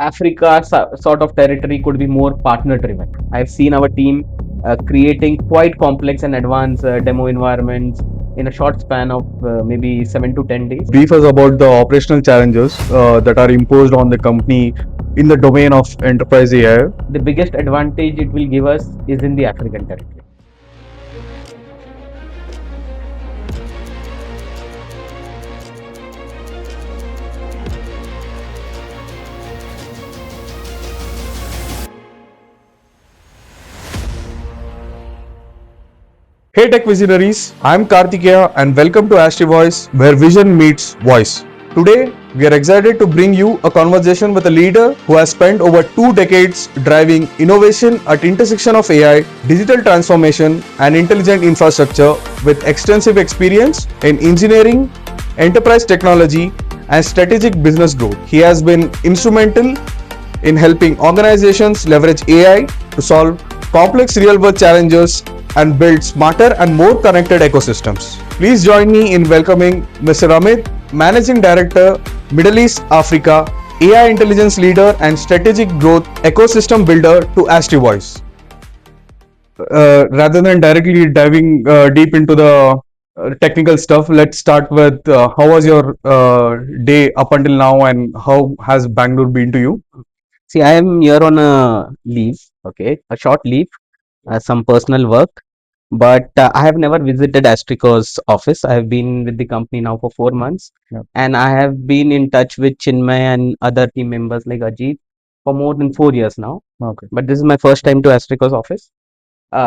Africa sort of territory could be more partner driven. I've seen our team creating quite complex and advanced demo environments in a short span of maybe 7 to 10 days. Brief us about the operational challenges that are imposed on the company in the domain of enterprise AI. The biggest advantage it will give us is in the African territory. Hey Tech Visionaries, I'm Karthikeya and welcome to AstriVoice, where vision meets voice. Today, we are excited to bring you a conversation with a leader who has spent over 2 decades driving innovation at intersection of AI, digital transformation, and intelligent infrastructure with extensive experience in engineering, enterprise technology, and strategic business growth. He has been instrumental in helping organizations leverage AI to solve complex real-world challenges and build smarter and more connected ecosystems. Please join me in welcoming Mr. Amit, Managing Director, Middle East Africa, AI Intelligence Leader and Strategic Growth Ecosystem Builder to AstriVoice. Rather than directly diving deep into the technical stuff, let's start with how was your day up until now and how has Bangalore been to you? See, I am here on a leave, okay, a short leave, some personal work, but I have never visited Astrico's office. I have been with the company now for 4 months, and I have been in touch with Chinmay and other team members like Ajit for more than 4 years now. Okay. But this is my first time to Astrico's office.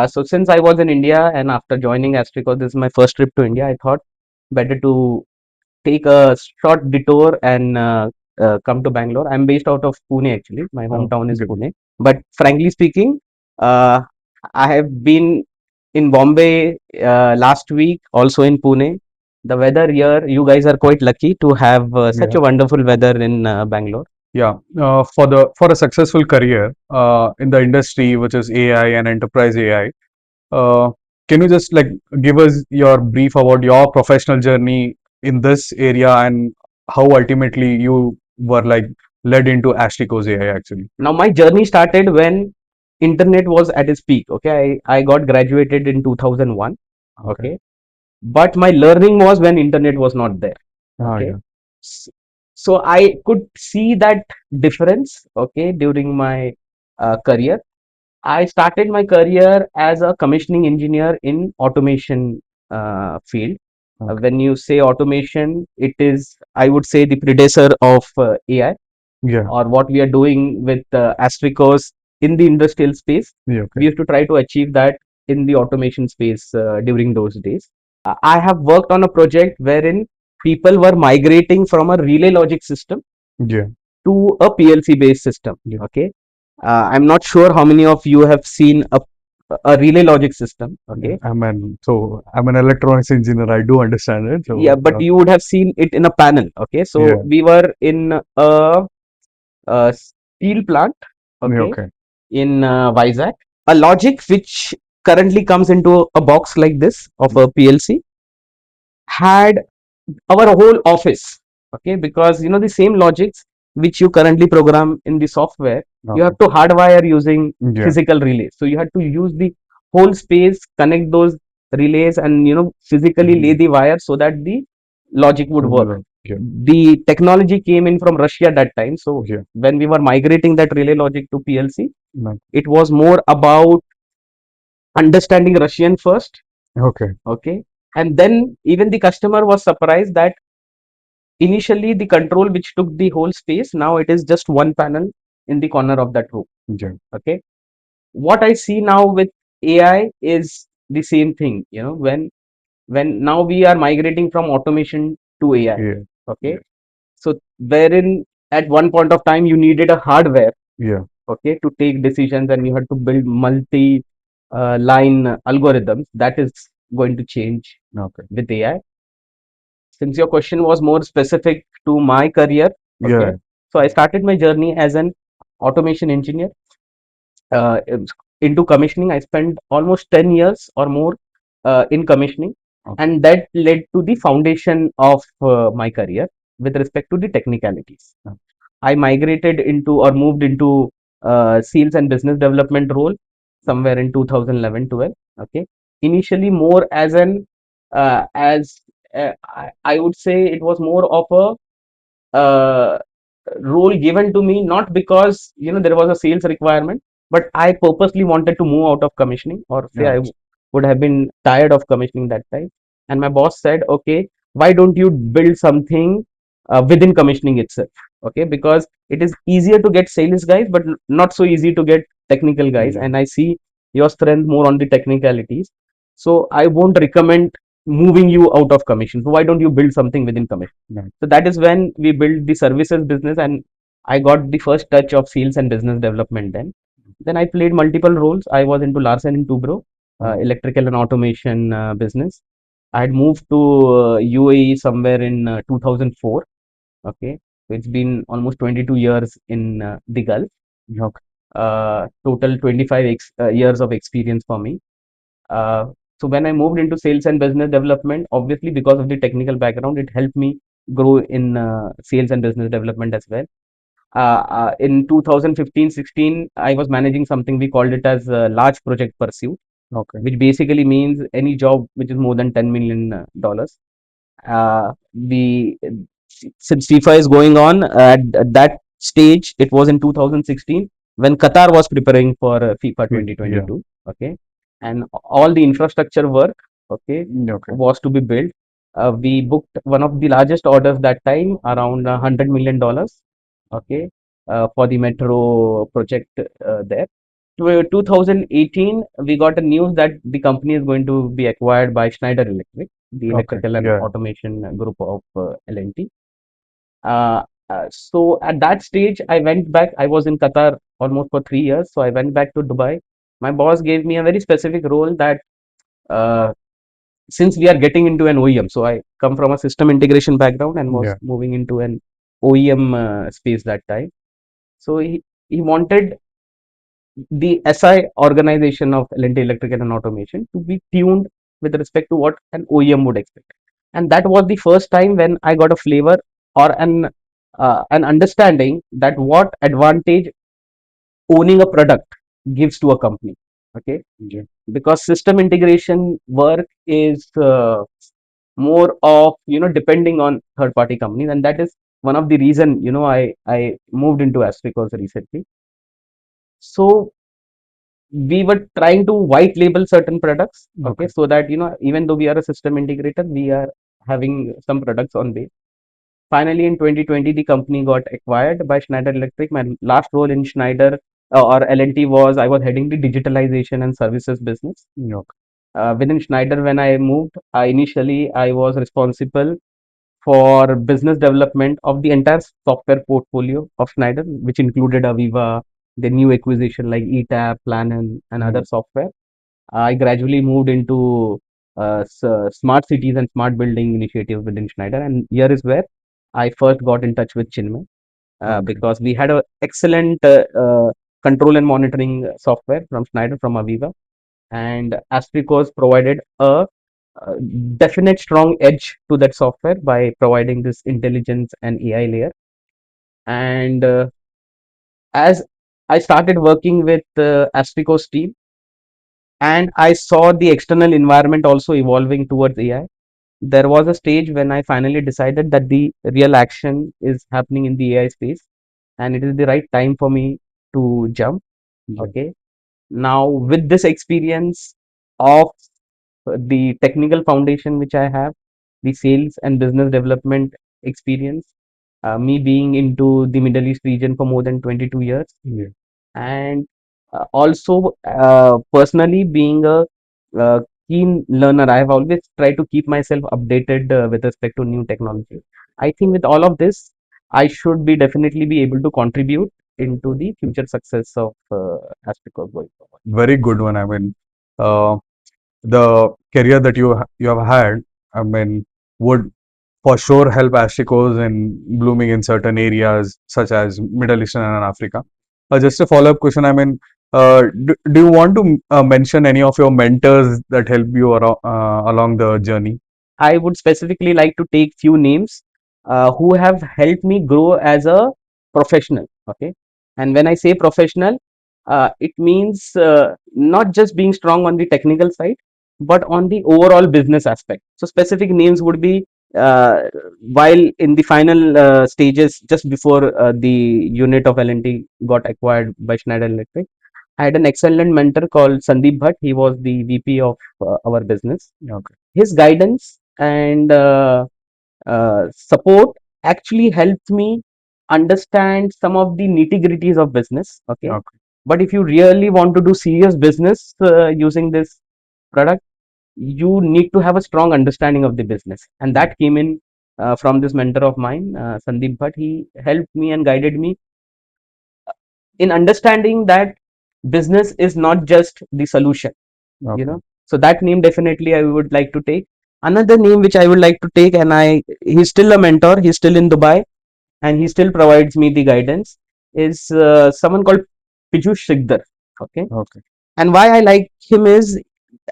So since I was in India and after joining Astrico, this is my first trip to India. I thought better to take a short detour and come to Bangalore. I'm based out of Pune actually. My hometown is Pune. But frankly speaking, uh, I have been in Bombay last week, also in Pune. The weather here, you guys are quite lucky to have such a wonderful weather in Bangalore. Yeah, for a successful career in the industry, which is AI and enterprise AI, can you just like give us your brief about your professional journey in this area and how ultimately you were like led into Astrico's AI actually? Now, my journey started when internet was at its peak. Okay, I got graduated in 2001. Okay, but my learning was when internet was not there. Okay, Yeah. S- so I could see that difference. Okay, during my career, I started my career as a commissioning engineer in automation field. When you say automation, it is, I would say, the predecessor of AI, Yeah. or what we are doing with Astricos in the industrial space. Yeah. We Okay. used to try to achieve that in the automation space during those days. I have worked on a project wherein people were migrating from a relay logic system Yeah. to a PLC based system. Yeah. Okay. I'm not sure how many of you have seen a relay logic system. Okay. I'm an electronics engineer. I do understand it. Yeah, but you would have seen it in a panel. Okay. So Yeah. we were in a steel plant. Okay. Okay. In Vizag. A logic which currently comes into a box like this of a PLC had our whole office. Okay, because you know the same logics which you currently program in the software, you have to hardwire using physical relays. So you had to use the whole space, connect those relays, and physically lay the wire so that the logic would work. The technology came in from Russia at that time. So when we were migrating that relay logic to PLC, it was more about understanding Russian first. Okay. Okay. And then even the customer was surprised that initially the control which took the whole space, now it is just one panel in the corner of that room. Okay. What I see now with AI is the same thing, when now we are migrating from automation to AI. Yeah. Okay. So wherein at one point of time you needed a hardware, Yeah. okay, to take decisions, and you had to build multi line algorithms. That is going to change with AI. Since your question was more specific to my career, okay, so I started my journey as an automation engineer uh, into commissioning. I spent almost 10 years or more in commissioning, and that led to the foundation of my career with respect to the technicalities. I migrated into or moved into sales and business development role somewhere in 2011-12. Okay, initially more as an as I would say it was more of a role given to me, not because there was a sales requirement, but I purposely wanted to move out of commissioning, or say I would have been tired of commissioning that time. And my boss said, okay, why don't you build something within commissioning itself? Okay, because it is easier to get sales guys, but not so easy to get technical guys. And I see your strength more on the technicalities, so I won't recommend moving you out of commission. So why don't you build something within commission? So that is when we built the services business, and I got the first touch of sales and business development then. Then I played multiple roles. I was into Larsen and Toubro, electrical and automation business. I had moved to UAE somewhere in 2004. Okay, so it's been almost 22 years in the Gulf. Okay. Total 25 years of experience for me. Uh, so when I moved into sales and business development, obviously because of the technical background, it helped me grow in sales and business development as well. In 2015-16, I was managing something we called it as large project pursuit, okay, which basically means any job which is more than $10 million. The Since FIFA is going on at that stage, it was in 2016 when Qatar was preparing for FIFA 2022. Yeah. Okay, and all the infrastructure work, okay, was to be built. We booked one of the largest orders that time, around $100 million. Okay, for the metro project there. 2018, we got a news that the company is going to be acquired by Schneider Electric, the electrical and automation group of L&T. So at that stage, I went back. I was in Qatar almost for 3 years. So I went back to Dubai. My boss gave me a very specific role that uh, since we are getting into an OEM, so I come from a system integration background and was moving into an OEM space that time. So he wanted the SI organization of L&T Electrical and Automation to be tuned with respect to what an OEM would expect. And that was the first time when I got a flavor or an understanding that what advantage owning a product gives to a company. Okay, because system integration work is more of depending on third party companies, and that is one of the reason I moved into Astriverse recently. So we were trying to white label certain products, okay, so that even though we are a system integrator, we are having some products on base. Finally in 2020, the company got acquired by Schneider Electric. My last role in Schneider or L&T was I was heading the digitalization and services business. Within Schneider, when I moved, initially I was responsible for business development of the entire software portfolio of Schneider, which included Aviva, the new acquisition like ETAP, Planon, and other software. I gradually moved into smart cities and smart building initiatives within Schneider, and here is where I first got in touch with Chinmay, because we had an excellent control and monitoring software from Schneider, from Aviva, and Astricos provided a definite strong edge to that software by providing this intelligence and AI layer. And as I started working with Astricos team, and I saw the external environment also evolving towards AI, there was a stage when I finally decided that the real action is happening in the AI space, and it is the right time for me to jump. Okay. Now, with this experience of the technical foundation which I have, the sales and business development experience, me being into the Middle East region for more than 22 years, and also personally being a keen learner, I have always tried to keep myself updated with respect to new technology. I think with all of this, I should be definitely be able to contribute into the future success of Aspico going forward. Very good one. I mean, uh, the career that you have had, I mean, would for sure help Ashikos in blooming in certain areas such as Middle Eastern and Africa. Just a follow-up question. I mean, do you want to mention any of your mentors that help you along the journey? I would specifically like to take few names who have helped me grow as a professional. Okay, and when I say professional, it means not just being strong on the technical side, but on the overall business aspect. So specific names would be, uh, while in the final stages, just before the unit of L&T got acquired by Schneider Electric, I had an excellent mentor called Sandeep Bhatt. He was the VP of our business. Okay. His guidance and support actually helped me understand some of the nitty gritties of business. Okay, Okay. but if you really want to do serious business using this product, you need to have a strong understanding of the business, and that came in from this mentor of mine, Sandeep Bhatt. He helped me and guided me in understanding that business is not just the solution, you Okay. know. So that name definitely I would like to take. Another name which I would like to take, and I he's still a mentor, he's still in Dubai, and he still provides me the guidance, is someone called Piyush Sikdar. Okay, Okay. and why I like him is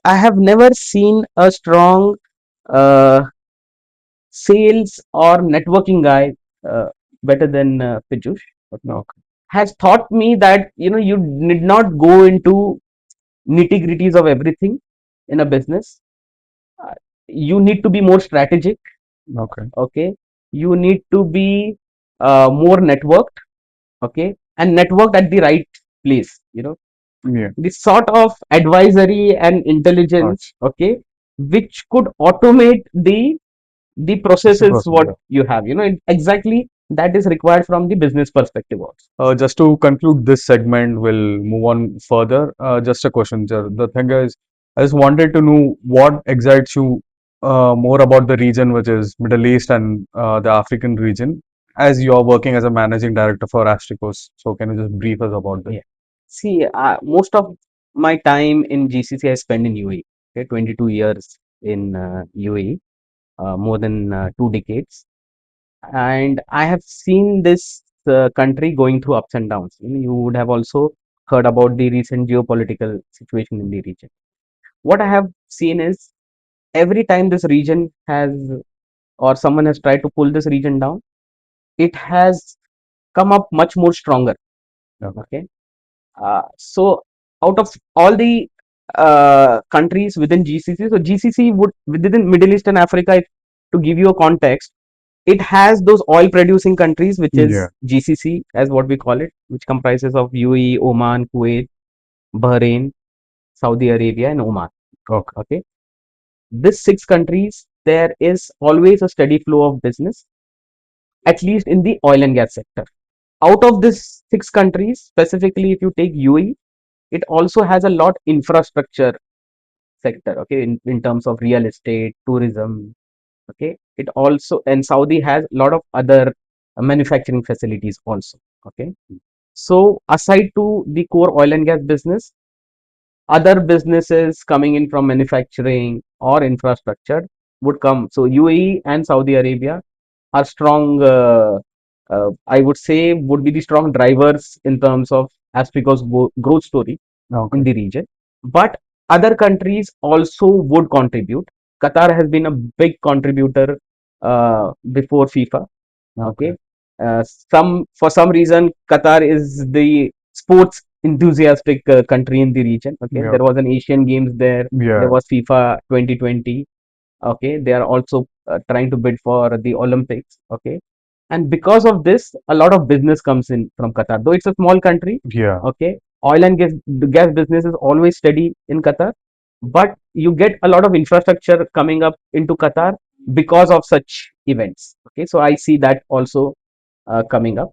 I have never seen a strong uh, sales or networking guy uh, better than Piyush. Okay, Okay. has taught me that you need not go into nitty gritties of everything in a business. Uh, you need to be more strategic. Okay. Okay, you need to be more networked. Okay, and networked at the right place. Yeah. This sort of advisory and intelligence. Much. Okay, which could automate the It's a processes process. what Yeah. you have. Exactly that is required from the business perspective also. Just to conclude this segment, we'll move on further. Just a question, sir. The thing is, I just wanted to know what excites you more about the region, which is Middle East and the African region, as you're working as a managing director for Astricos. So, can you just brief us about this? Yeah. See, most of my time in GCC I spent in UAE. Okay, 22 years in UAE, more than 2 decades, and I have seen this country going through ups and downs. You would have also heard about the recent geopolitical situation in the region. What I have seen is every time this region has, or someone has tried to pull this region down, it has come up much more stronger. Okay. Okay, so out of all the countries within GCC, so GCC would within Middle East and Africa, to give you a context, it has those oil producing countries, which Yeah. is GCC as what we call it, which comprises of UAE, Oman, Kuwait, Bahrain, Saudi Arabia, and Oman. Okay. Okay, these 6 countries, there is always a steady flow of business, at least in the oil and gas sector. Out of these 6 countries, specifically, if you take UAE, it also has a lot infrastructure sector. Okay, in terms of real estate, tourism. Okay, it also, and Saudi has a lot of other manufacturing facilities also. Okay, so aside to the core oil and gas business, other businesses coming in from manufacturing or infrastructure would come. So UAE and Saudi Arabia are strong, I would say, would be the strong drivers in terms of Africa's growth story in Okay. the region. But other countries also would contribute. Qatar has been a big contributor before FIFA. Okay. Okay, some for some reason Qatar is the sports enthusiastic country in the region. Okay, Yeah. there was an Asian Games there. There Yeah. was FIFA 2020. Okay, they are also trying to bid for the Olympics. Okay, and because of this, a lot of business comes in from Qatar. Though it's a small country, Yeah. okay, oil and gas business is always steady in Qatar, but you get a lot of infrastructure coming up into Qatar because of such events. Okay, so I see that also coming up,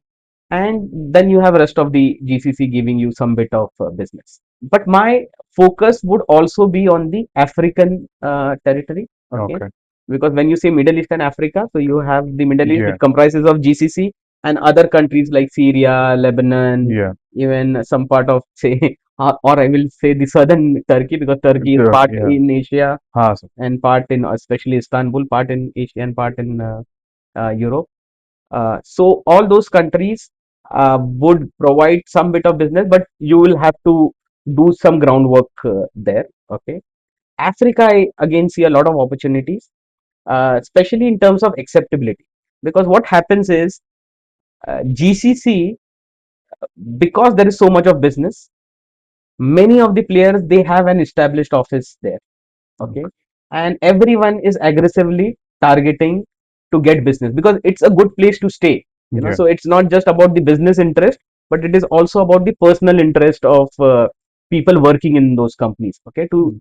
and then you have rest of the GCC giving you some bit of business. But my focus would also be on the African territory. Okay, Okay. because when you say Middle East and Africa, so you have the Middle East, Yeah. which comprises of GCC and other countries like Syria, Lebanon, Yeah. even some part of, say, or I will say the southern Turkey, because Turkey is part Yeah. in Asia Ha, sir. and part in, especially Istanbul, part in Asia and part in Europe. So all those countries would provide some bit of business, but you will have to do some groundwork there. Okay, Africa, I again see a lot of opportunities, especially in terms of acceptability, because what happens is GCC, because there is so much of business, many of the players they have an established office there. Okay, and everyone is aggressively targeting to get business because it's a good place to stay. Yeah. So it's not just about the business interest, but it is also about the personal interest of people working in those companies. Okay, to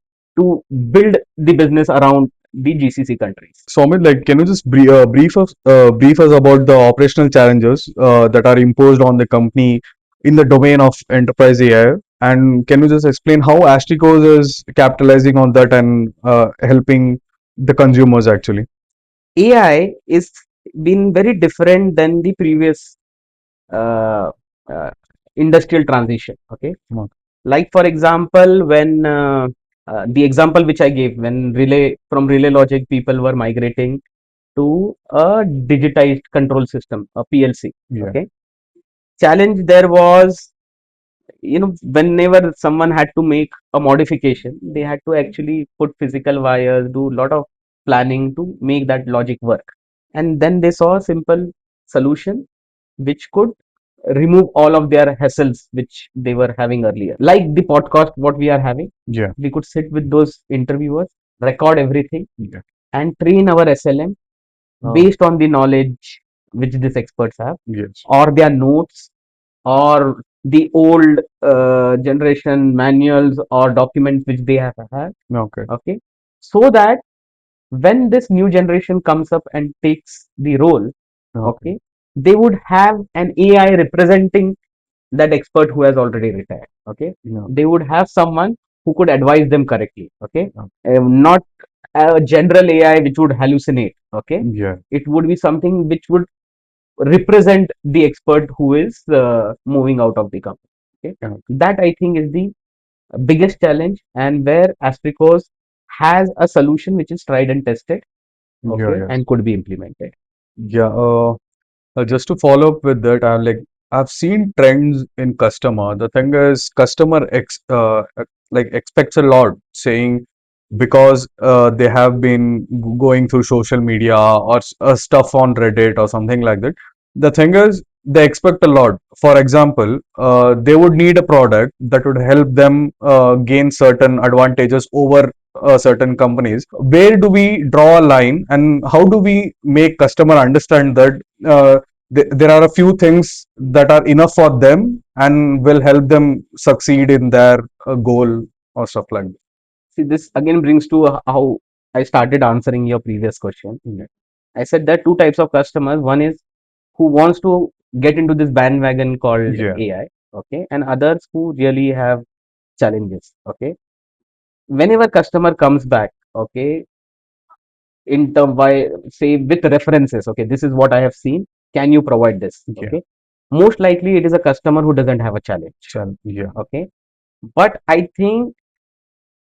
build the business around the GCC countries. So, Amit, like, can you just brief us about the operational challenges that are imposed on the company in the domain of enterprise AI? And can you just explain how Astricos is capitalizing on that and helping the consumers actually? AI is been very different than the previous uh, uh, industrial transition. Okay, Mm. like for example, when the example which I gave, when relay logic people were migrating to a digitized control system, a PLC. Yeah. Okay, challenge there was, whenever someone had to make a modification, they had to actually put physical wires, do a lot of planning to make that logic work, and then they saw a simple solution which could remove all of their hassles which they were having earlier, like the podcast what we are having. Yeah. We could sit with those interviewers, record everything, Yeah. and train our SLM Oh, based on the knowledge which these experts have, yes. or their notes, or the old generation manuals or documents which they have had. Okay. Okay, so that when this new generation comes up and takes the role, Okay. okay, they would have an AI representing that expert who has already retired. Okay, Yeah. they would have someone who could advise them correctly. Okay, Yeah. not a general AI which would hallucinate. Okay, Yeah. it would be something which would represent the expert who is moving out of the company. Okay, Yeah. that I think is the biggest challenge, and where Astricos has a solution which is tried and tested. Yeah. Okay, Yes. and could be implemented. Yeah. Just to follow up with that, I've seen trends in customer. The thing is, like expects a lot, saying because they have been going through social media or stuff on Reddit or something like that. The thing is, they expect a lot. For example, they would need a product that would help them gain certain advantages over certain companies. Where do we draw a line, and how do we make customer understand that? There are a few things that are enough for them and will help them succeed in their goal or stuff like that. See, this again brings to how I started answering your previous question. Yeah. I said there are two types of customers. One is who wants to get into this bandwagon called Yeah. AI, okay, and others who really have challenges. Okay, whenever customer comes back, okay, in term by say with references, okay, this is what I have seen, can you provide this? Yeah. Okay, most likely it is a customer who doesn't have a challenge. Yeah. Okay, but I think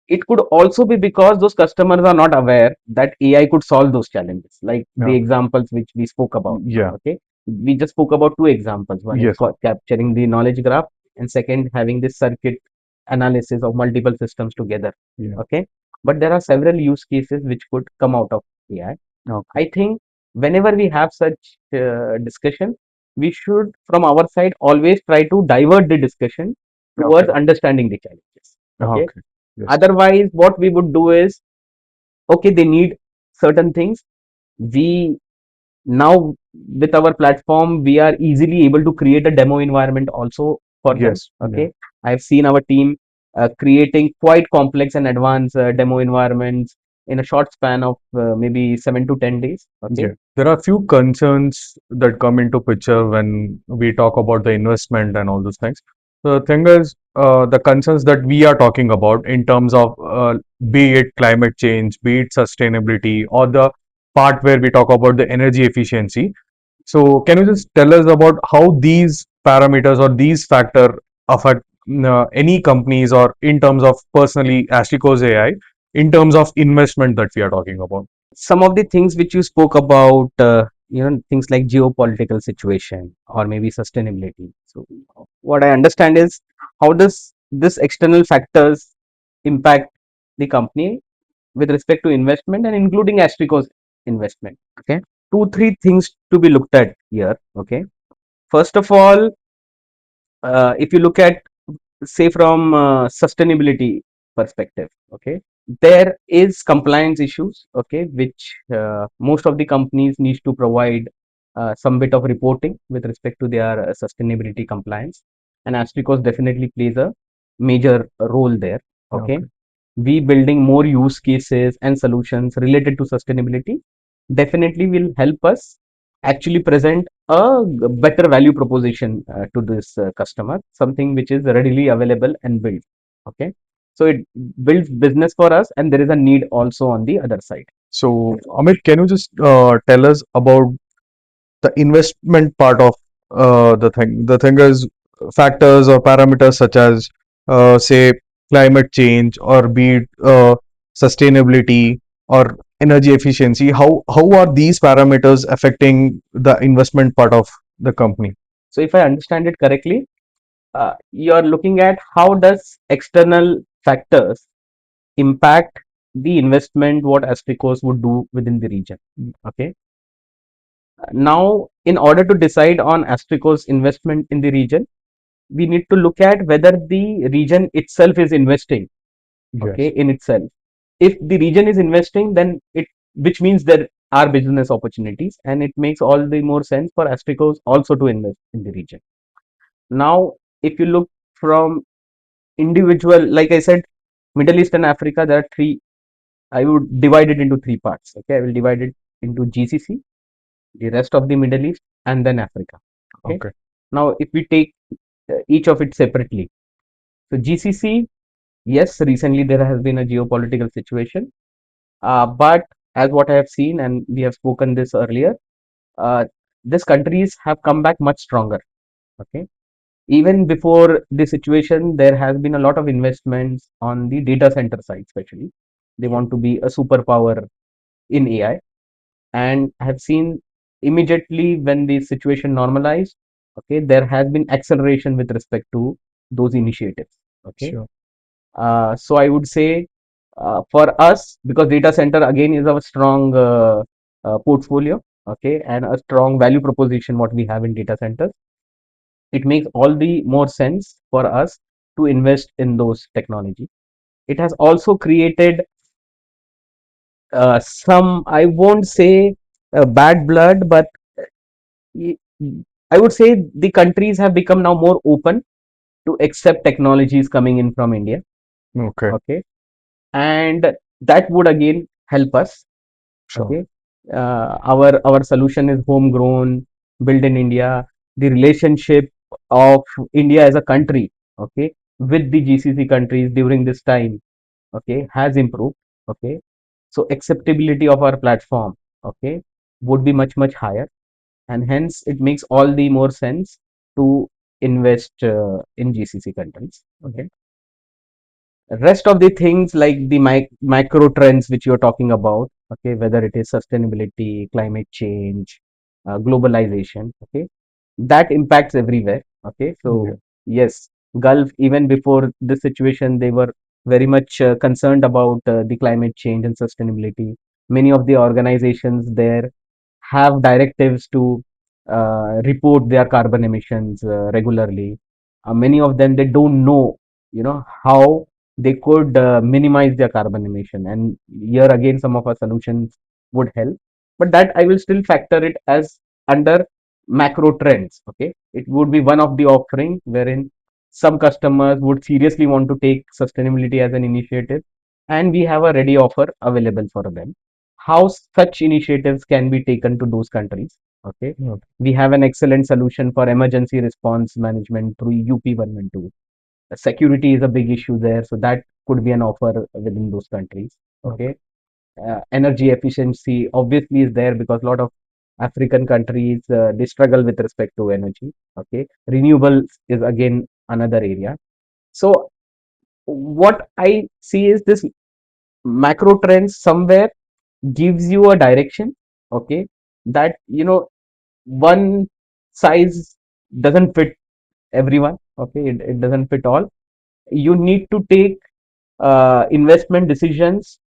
it could also be because those customers are not aware that AI could solve those challenges, like the Yeah. examples which we spoke about. Yeah. Okay, we just spoke about two examples. One is Yes. capturing the knowledge graph, and second having this circuit analysis of multiple systems together. Yeah. Okay, but there are several use cases which could come out of AI. Okay. I think whenever we have such discussion, we should, from our side, always try to divert the discussion towards Okay. understanding the challenges. Okay. Okay. Yes. Otherwise, what we would do is, okay, they need certain things. We now, with our platform, we are easily able to create a demo environment also for them. Yes. Yeah. Okay. I've seen our team creating quite complex and advanced demo environments in a short span of maybe 7 to 10 days. Okay. Yeah. There are few concerns that come into picture when we talk about the investment and all those things. The thing is, the concerns that we are talking about in terms of be it climate change, be it sustainability, or the part where we talk about the energy efficiency. So, can you just tell us about how these parameters or these factor affect any companies or in terms of personally Astrico's AI, in terms of investment that we are talking about? Some of the things which you spoke about, things like geopolitical situation or maybe sustainability. So, what I understand is how does this external factors impact the company with respect to investment and including Astrico's investment. Okay, two three things to be looked at here. Okay, First of all, if you look at, say, from sustainability perspective, okay, there is compliance issues, okay, which most of the companies need to provide some bit of reporting with respect to their sustainability compliance, and Astricos definitely plays a major role there, okay. Okay. We building more use cases and solutions related to sustainability definitely will help us actually present a better value proposition to this customer, something which is readily available and built, okay. So it builds business for us, and there is a need also on the other side. So, Amit, can you just tell us about the investment part of the thing? The thing is factors or parameters such as, say, climate change or be it sustainability or energy efficiency. How are these parameters affecting the investment part of the company? So if I understand it correctly, you are looking at how does external factors impact the investment what Astricos would do within the region, okay. Now, in order to decide on Astricos investment in the region, we need to look at whether the region itself is investing, okay, Yes, in itself. If the region is investing, then it, which means there are business opportunities, and it makes all the more sense for Astricos also to invest in the region. Now, if you look from individual, like I said, Middle East and Africa, there are three. I would divide it into three parts. Okay, I will divide it into GCC, the rest of the Middle East, and then Africa. Okay. okay, Now, if we take each of it separately, so GCC, yes, recently there has been a geopolitical situation, but as what I have seen, and we have spoken this earlier, uh, these countries have come back much stronger. Okay, even before the situation, there has been a lot of investments on the data center side, especially. They want to be a superpower in AI, and have seen immediately when the situation normalized, okay, there has been acceleration with respect to those initiatives. Okay, sure, so I would say for us, because data center again is our strong portfolio, okay, and a strong value proposition what we have in data centers, it makes all the more sense for us to invest in those technology. It has also created some, I won't say bad blood, but y- I would say the countries have become now more open to accept technologies coming in from India. okay, Okay, and that would again help us. sure, Okay, our solution is homegrown, built in India. The relationship of India as a country, okay, with the GCC countries during this time, okay, has improved. Okay, so acceptability of our platform, okay, would be much higher, and hence it makes all the more sense to invest in GCC countries. Okay, rest of the things like the micro trends which you're talking about, okay, whether it is sustainability, climate change, globalization, okay, that impacts everywhere. Okay, yeah, so yes, Gulf, even before this situation, they were very much concerned about the climate change and sustainability. Many of the organizations there have directives to report their carbon emissions regularly. Many of them, they don't know, how they could minimize their carbon emission. And here again, some of our solutions would help. But that I will still factor it as under macro trends. Okay, it would be one of the offering wherein some customers would seriously want to take sustainability as an initiative, and we have a ready offer available for them. How such initiatives can be taken to those countries? Okay, okay, we have an excellent solution for emergency response management through UP112. Security is a big issue there, so that could be an offer within those countries. okay, Okay, energy efficiency obviously is there because a lot of African countries they struggle with respect to energy. Okay, renewables is again another area. So what I see is this macro trends somewhere gives you a direction. Okay, that one size doesn't fit everyone. Okay, it doesn't fit all. You need to take investment decisions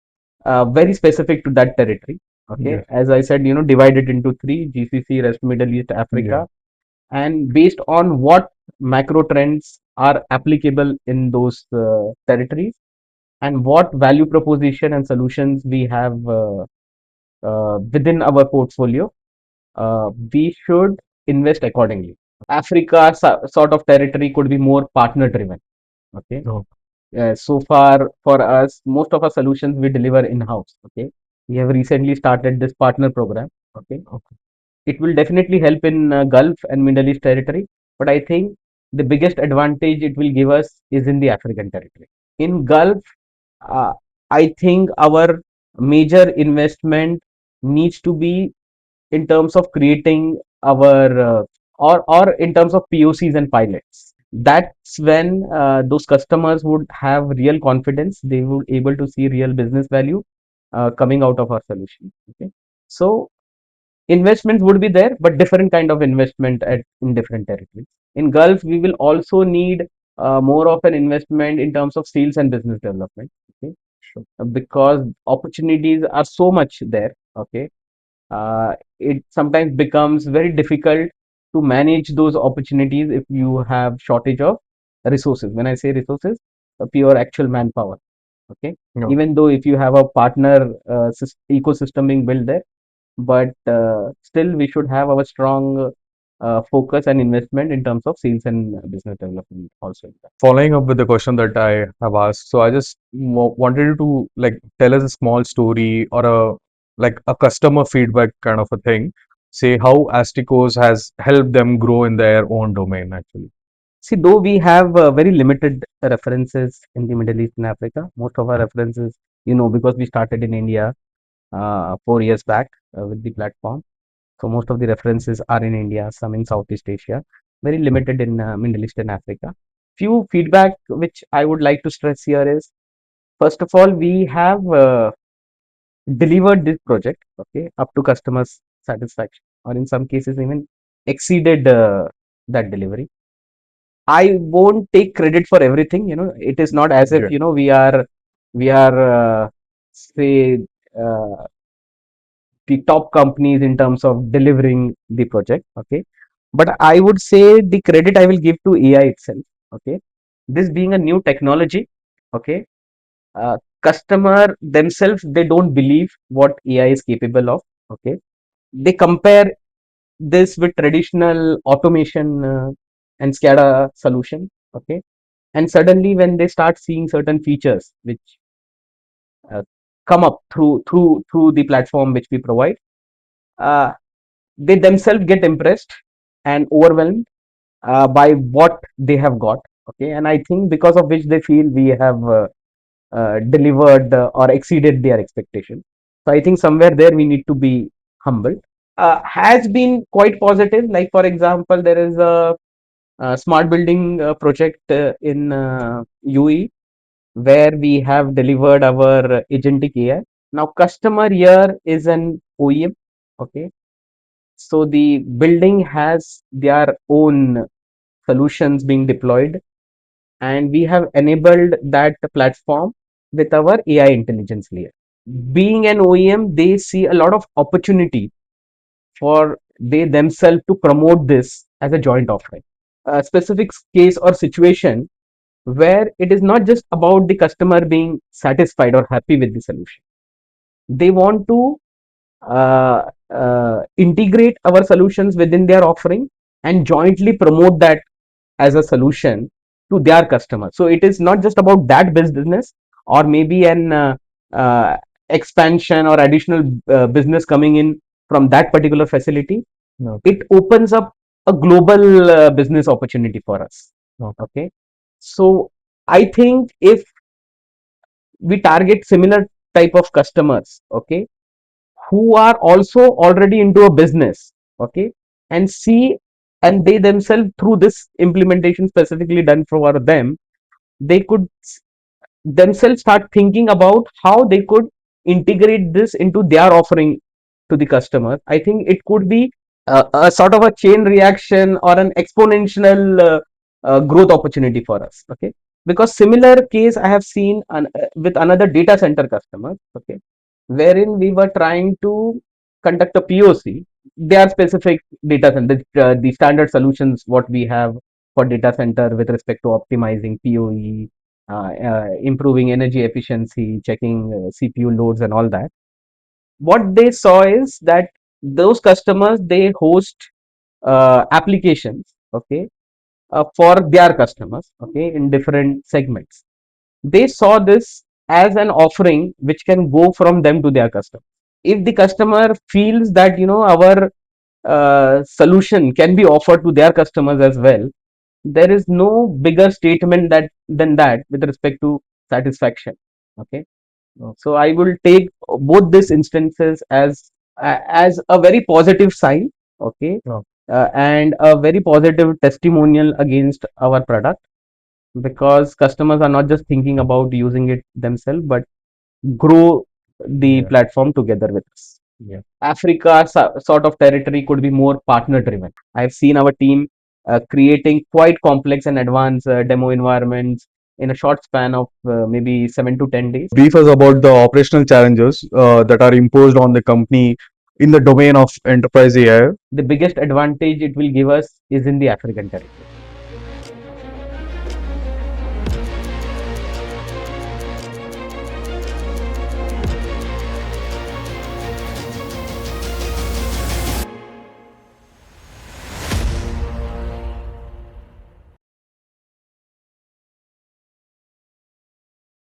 very specific to that territory. Okay, yes, as I said, divide it into three: GCC, rest, Middle East, yeah, Africa. and based on what macro trends are applicable in those territories, and what value proposition and solutions we have within our portfolio, we should invest accordingly. Africa sort of territory could be more partner driven. Okay. No. So far for us, most of our solutions we deliver in house. Okay. We have recently started this partner program. Okay. Okay. It will definitely help in Gulf and Middle East territory, but I think the biggest advantage it will give us is in the African territory. In Gulf, uh, I think our major investment needs to be in terms of creating our or in terms of POCs and pilots. That's when those customers would have real confidence. They would able to see real business value coming out of our solution. Okay, so investments would be there, but different kind of investment in different territories. In Gulf, we will also need more of an investment in terms of sales and business development. Okay, Sure. because opportunities are so much there. Okay, it sometimes becomes very difficult to manage those opportunities if you have shortage of resources. When I say resources, pure actual manpower. Okay, No. even though if you have a partner ecosystem being built there, but still we should have our strong focus and investment in terms of sales and business development also. Following up with the question that I have asked, so I just wanted you to like tell us a small story or a like a customer feedback kind of a thing. Say how Asticos has helped them grow in their own domain actually. See, though we have very limited references in the Middle East and Africa, most of our references, because we started in India 4 years back with the platform. So most of the references are in India, some in Southeast Asia, very limited in Middle East and Africa. Few feedback which I would like to stress here is, first of all, we have delivered this project, okay, up to customers' satisfaction, or in some cases even exceeded that delivery. I won't take credit for everything. It is not as if Yeah. we are say uh, the top companies in terms of delivering the project. Okay, but I would say the credit I will give to AI itself. Okay, this being a new technology. Okay, customer themselves, they don't believe what AI is capable of. Okay, they compare this with traditional automation and SCADA solution. Okay, and suddenly when they start seeing certain features which uh, come up through the platform which we provide, uh, they themselves get impressed and overwhelmed by what they have got. Okay, and I think because of which they feel we have delivered or exceeded their expectation. So I think somewhere there we need to be humble. Has been quite positive. Like for example, there is a smart building project in UAE where we have delivered our agentic AI. Now, customer here is an OEM. Okay, so the building has their own solutions being deployed, and we have enabled that platform with our AI intelligence layer. Being an OEM, they see a lot of opportunity for they themselves to promote this as a joint offering. A specific case or situation where it is not just about the customer being satisfied or happy with the solution. They want to uh, integrate our solutions within their offering and jointly promote that as a solution to their customers. So it is not just about that business or maybe an uh, expansion or additional business coming in from that particular facility. No. It opens up a global business opportunity for us. No. Okay, so I think if we target similar type of customers, okay, who are also already into a business, okay, and see, and they themselves through this implementation specifically done for them, they could themselves start thinking about how they could integrate this into their offering to the customer. I think it could be a sort of a chain reaction or an exponential growth opportunity for us. Okay, because similar case I have seen with another data center customer. Okay, wherein we were trying to conduct a POC. they are specific data center, the standard solutions what we have for data center with respect to optimizing PoE, improving energy efficiency, checking CPU loads and all that. What they saw is that those customers, they host applications, okay, for their customers, okay, in different segments. They saw this as an offering which can go from them to their customer. If the customer feels that our solution can be offered to their customers as well, there is no bigger statement that than that with respect to satisfaction. Okay, so I will take both these instances as a very positive sign. Okay, and a very positive testimonial against our product, because customers are not just thinking about using it themselves, but grow the platform together with us. Africa sort of territory could be more partner driven. I've seen our team creating quite complex and advanced demo environments in a short span of maybe 7 to 10 days. Brief us about the operational challenges that are imposed on the company in the domain of enterprise AI. The biggest advantage it will give us is in the African territory.